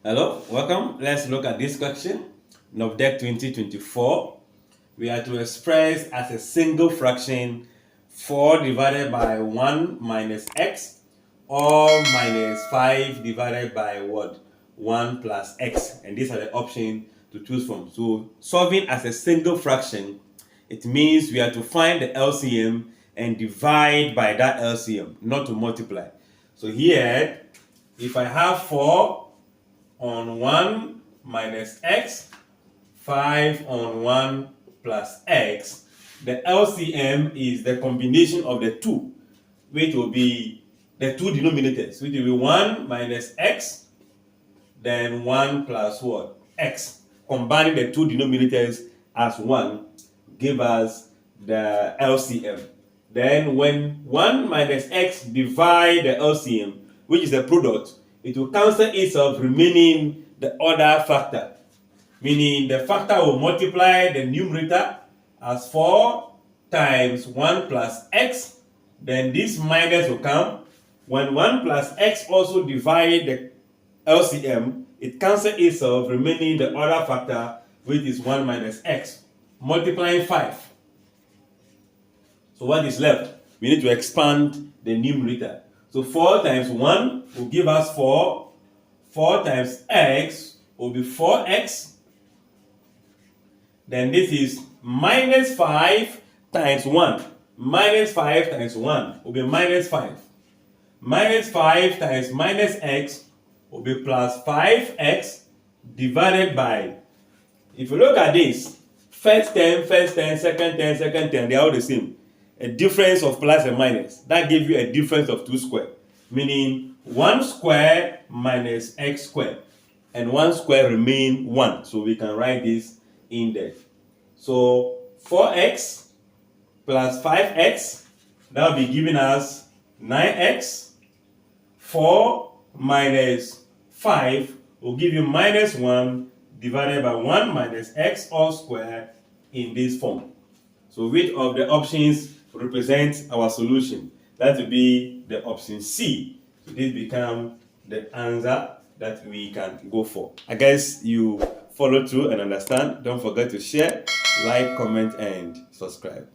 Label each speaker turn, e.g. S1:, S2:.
S1: Hello, welcome. Let's look at this question. NOV-DEC 2024. We are to express as a single fraction 4 divided by 1 minus x or minus 5 divided by what? 1 plus x. And these are the options to choose from. So solving as a single fraction, it means we are to find the LCM and divide by that LCM, not to multiply. So here, if I have 4 on 1 minus x, 5 on 1 plus x, the LCM is the combination of the two, which will be the two denominators, which will be 1 minus x, then 1 plus what? X. Combining the two denominators as 1 give us the LCM. Then when 1 minus x divide the LCM, which is the product, it will cancel itself, remaining the other factor. Meaning the factor will multiply the numerator as 4 times 1 plus x. Then this minus will come. When 1 plus x also divide the LCM, it cancels itself, remaining the other factor, which is 1 minus x. Multiplying 5. So what is left? We need to expand the numerator. So 4 times 1 will give us 4. 4 times x will be 4x. Then this is minus 5 times 1. Minus 5 times 1 will be minus 5. Minus 5 times minus x will be plus 5x divided by, if you look at this, first term, second term, they are all the same. A difference of plus and minus. That gives you a difference of 2 squared. Meaning 1 square minus x squared. And 1 square remain 1. So we can write this in there. So 4x plus 5x, that will be giving us 9x. 4 minus 5 will give you minus 1 divided by 1 minus x all square in this form. So which of the options represents our solution? That will be the option C. So this becomes the answer that we can go for. I guess you follow through and understand. Don't forget to share, like, comment, and subscribe.